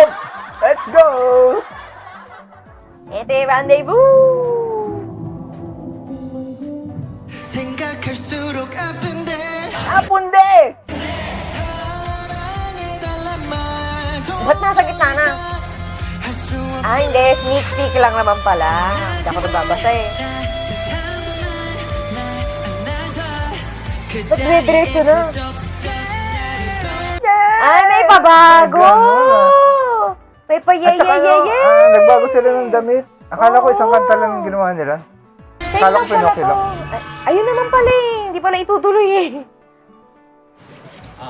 Yep! Let's go! Ito yung rendezvous! 생각할수록 아픈데 Apunde! 사랑해달란 말도 Ba't nasa gitna na? 할수 Ah, hindi. Sneak peek lang naman pala. Hindi ako nagbabasa eh. Ba't diretso na? Ay, may pabago! May pa At saka nagbago sila ng damit. Akala ko isang kanta lang yung ginawa nila. Same Akala ko lang pala Pinocchio to. lang. Ayun naman pala eh. Hindi pala itutuloy eh.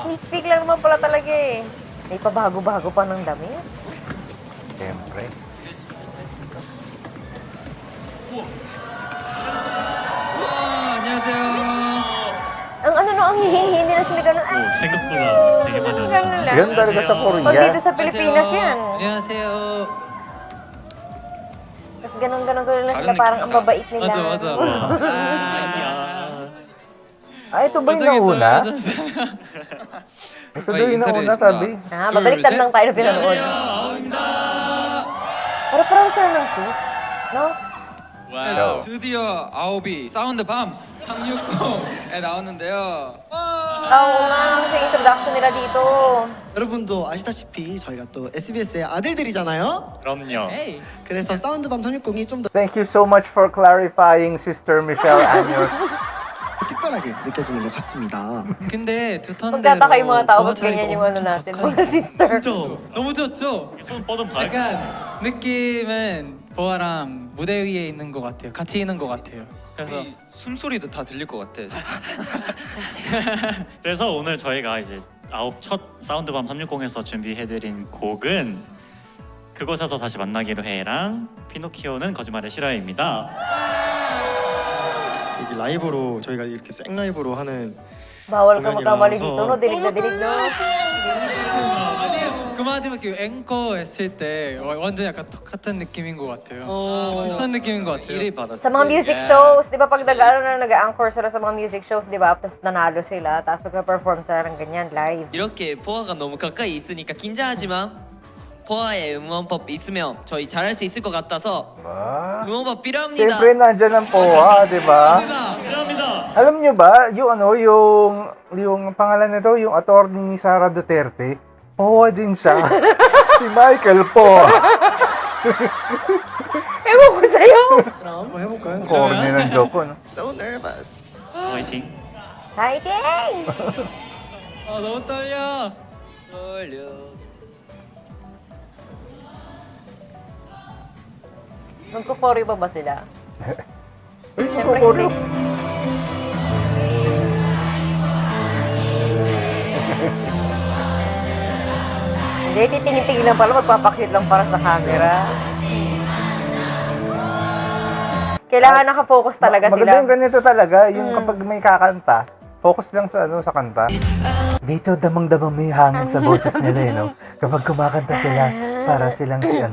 Sneak peek lang naman pala talaga eh. May pabago-bago pa ng damit. Siyempre. 안녕하세요 Ang ang hihihi nila sila ganun. Ay, 생각보다 되게 많이 ganun 왔어요. lang. Yan talaga sa Pag Korea. dito sa Pilipinas yan. 안녕하세요. Tapos ganun-ganun lang sila parang ang babait nila. 맞아 맞아. Ah, ito ba yung nauna? Ito daw yung nauna, sabi. Ah, babaliktad lang tayo na pinanood. Pero parang sila ng shoes. No? So, 드디어 아홉이 사운드 밤 360에 나왔는데요. Oo nga, kasi introduction nila dito. 여러분도 아시다시피 저희가 또 SBS의 아들들이잖아요 그럼요. 그래서 사운드밤 360이 좀 더 thank you so much for clarifying, Sister Michelle Anyos. 특별하게 느껴지는 것 같습니다 근데 두 턴대로 Magtataka yung mga tao ba't 조화차이 ganyan yung 너무 ano natin, 좋다. mga sister. 너무 좋죠? 손 뻗으면 다 약간 느낌은 보아랑 무대 위에 있는 것 같아요. 같이 있는 것 같아요. 그래서 이 숨소리도 다 들릴 것 같아. 그래서 오늘 저희가 이제 아홉 첫 사운드밤 360에서 준비해드린 곡은 그곳에서 다시 만나기로 해랑 피노키오는 거짓말을 싫어해입니다. 되게 라이브로 저희가 이렇게 생 라이브로 하는 Bawal ka magkamali dito, no? Dinig na dinig, no? 그 마지막 그 앵커 했을 때 완전 약간 똑같은 느낌인 것 같아요. 좀 비슷한 느낌인 것 같아요. 1위 받았을 Sa mga music shows, di ba pag nag-anchor sila sa mga music shows, di ba? Tapos nanalo sila, tapos magpa-perform sila ng ganyan live. 이렇게 보아가 너무 가까이 있으니까 긴장하지만 보아의 응원법 있으면 저희 잘할 수 있을 것 같아서 Ba? 응원법 필요합니다. Siyempre, nandyan ang POA, di ba? 감사합니다. Alam nyo ba, yung pangalan nito, yung attorney ni Sara Duterte, POA din siya. Si Michael POA. Ewan ko sa'yo! 그럼 한번 해볼까요? Corny ng joke ko, no? So nervous 화이팅. Fighting! 아 너무 떨려. Magkukoryo ba sila? Siyempre Kukoryo. hindi. Hindi, titinitingin lang pala, magpapakyut lang para sa camera. Kailangan nakafocus talaga Maganda sila. yung ganito talaga, yung kapag may kakanta, focus lang sa sa kanta. Dito, damang-damang may hangin sa boses nila, no? Kapag kumakanta sila, para silang ayun,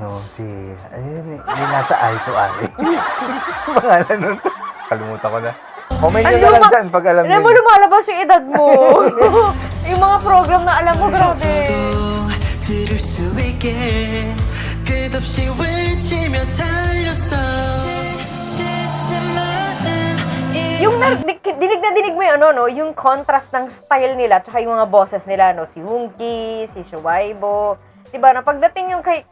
yung nasa eye to eye. Pangalan nun. Kalimutan ko na. Comment nyo na lang dyan pag alam Alam mo, nyo. lumalabas yung edad mo. Yung mga program na alam mo, grabe. 들을 수 있게 끝없이 외치며 달렸어 Yung dinig na dinig mo yung no? Yung contrast ng style nila tsaka yung mga boses nila, no? Si Woongi, si Shuaibo. Diba, na pagdating yung kay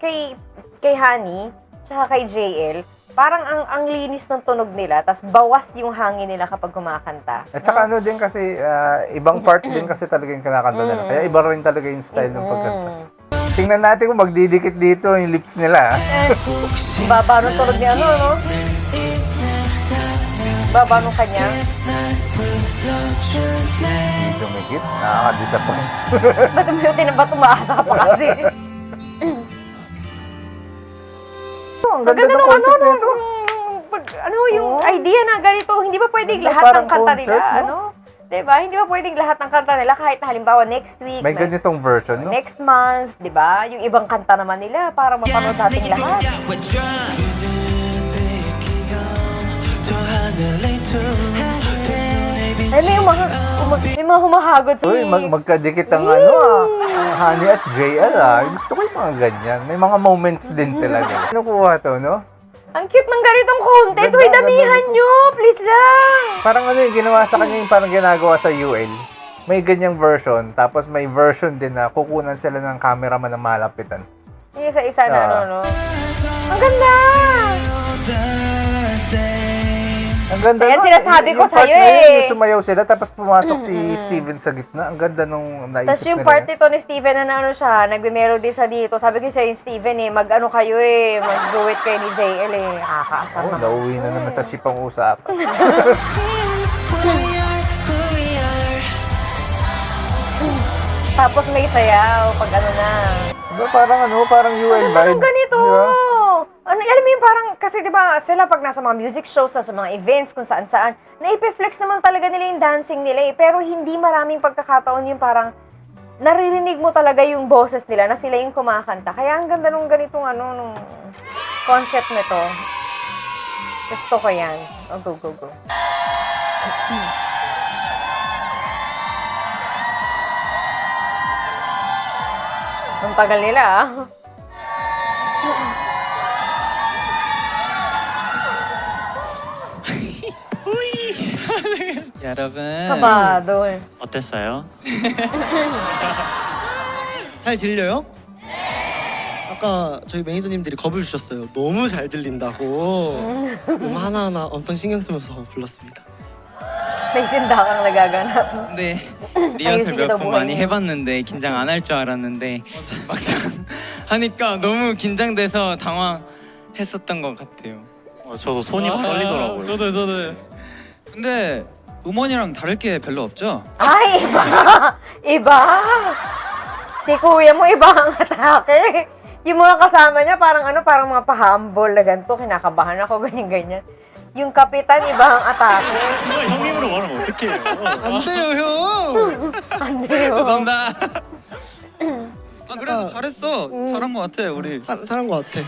Hani, tsaka kay JL, parang ang linis ng tunog nila, tas bawas yung hangin nila kapag kumakanta. At saka ano din kasi, ibang part din kasi talaga yung kinakanta nila. Kaya iba rin talaga yung style ng pagkanta. Tingnan natin kung magdidikit dito yung lips nila. Baba nung tunog niya, no? Baba nung kanya. Dumikit, nakaka-disappoint. Ba't ba't umaasa ka pa kasi? Ang ganda ng concept nito. Yung idea na ganito, hindi ba pwedeng Ano, lahat parang ng kanta concert, nila, no? Diba? Hindi ba pwedeng lahat ng kanta nila kahit na halimbawa next week, May ganitong version, no? next month, diba? Yung ibang kanta naman nila para mapanood natin lahat. 저 하늘의 두 눈에 Ay, may mga humahagod si... Uy, magkadikit ang Honey at JL Gusto ko yung mga ganyan. May mga moments din sila. Nakuha to, no? Ang cute ng ganitong content. Ganda, Uy, damihan nyo. Please lang. Parang ano yung ginawa sa kanya yung parang ginagawa sa UL. May ganyang version, tapos may version din na kukunan sila ng cameraman na malapitan. Yung isa-isa na, Ah. no? Ang ganda! Ang ganda Yan, nun. sinasabi ko Yung part sa'yo na yun, eh. yung sumayaw sila, tapos pumasok si Steven sa gitna. Ang ganda nung naisip Tapos yung nila. part ito ni Steven na ano siya, nagbe-melody siya dito. Sabi ko sa'yo, Steven mag-ano kayo mag-duet kayo ni JL Nakakaasar Oh, naman. nauwi na naman sa ship ang usapan. Who we are, who we are. Tapos may sayaw pag ano na. Diba parang UL vibe. Anong ganito? Diba? Ano, alam mo yung parang, kasi diba sila pag nasa mga music shows, sa mga events, kung saan-saan, naipiflex naman talaga nila yung dancing nila Pero hindi maraming pagkakataon yung parang naririnig mo talaga yung boses nila na sila yung kumakanta. Kaya ang ganda nung ganitong nung concept nito. Gusto ko yan. Oh, go. Ang tagal nila 여러분. Kabado 어땠어요? 잘 들려요? 아까 저희 매니저님들이 겁을 주셨어요. 너무 잘 들린다고. 하나하나 엄청 신경 쓰면서 불렀습니다. May sindakang nagaganap. 근데 아유, 리허설 sige, 몇 번 너 많이 뭐해. 해봤는데 긴장 안 할 줄 알았는데 막상 하니까 너무 긴장돼서 당황했었던 것 같아요. 저도 손이 막 떨리더라고요. 저도. 근데 음원이랑 다를 게 별로 없죠? Ay, iba! Iba! Si kuya mo iba ang atake. Yung mga kasama niya parang parang mga pa-humble na ganito. Kinakabahan ako, ganyan-ganyan. Yung kapitan, iba ang atake. 그걸 형님으로 말하면 어떡해요? 안 돼요, 형. Ano yun? 죄송합니다. 아 그래도 잘했어. 잘한 것 같아 우리. 잘한 것 같아.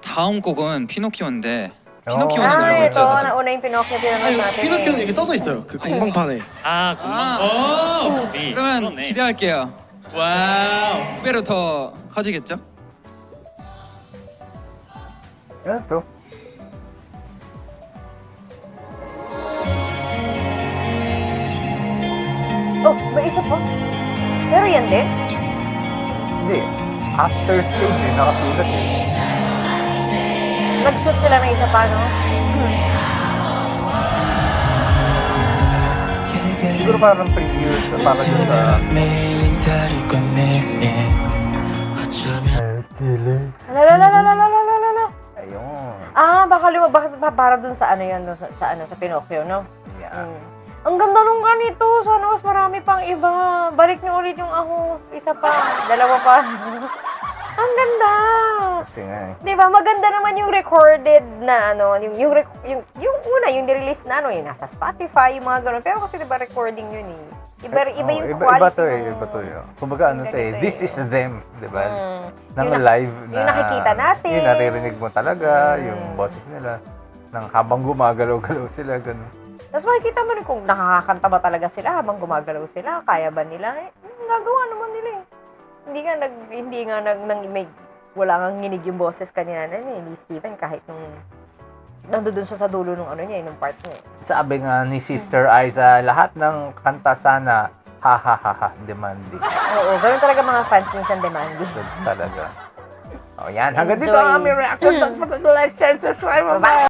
다음 곡은 피노키오인데 어. 피노키오는 Ah, 알고 ito. 있죠? 다들? Nauna yung Pinocchio tinanong 아니, natin. 피노키오는 이게 써져 있어요. 그 공방판에. 아, 공방. 그러면 그러네. 기대할게요. 와우. 두 배로 더 커지겠죠? Ano to? Oh, may isa pa. Pero yan din? Hindi. After stage nakasulat Nag-shoot sila ng isa pa, no? Siguro parang previous, parang dun sa... Lalalalalalalalalala. Ayun. Ah, baka lumabas para dun sa ano yun, dun sa Pinocchio, no? Yeah. Ang ganda nung ganito. Sana mas marami pang iba. Balik niyo ulit yung ako. Isa pa. Dalawa pa. Ang ganda. Kasi nga eh. Di ba? Maganda naman yung recorded na yung una, yung nirelease na yung nasa Spotify, yung mga ganun. Pero kasi di ba recording yun Iba yung quality. Iba to ng- iba to yun. Kumbaga ano to Ganito this is them, di ba? Nang Yung live na... yung nakikita natin. Yung naririnig mo talaga, yung boses nila. Nang habang gumagalaw-galaw sila, ganun. Tapos makikita mo rin kung nakakanta ba talaga sila habang gumagalaw sila, kaya ba nila? Gagawa naman nila Hindi nga may wala kang nginig yung boses kanina ni Steven kahit nung nandoon siya sa dulo nung nung part niya. Sabi nga ni Sister Aiza, lahat ng kanta sana, ha ha ha ha, demanding. Oo, ganun talaga mga fans minsan demanding. Good talaga. O yan, hanggang dito Enjoy. ang aming reaction. Don't forget to like, share, subscribe. Bye-bye!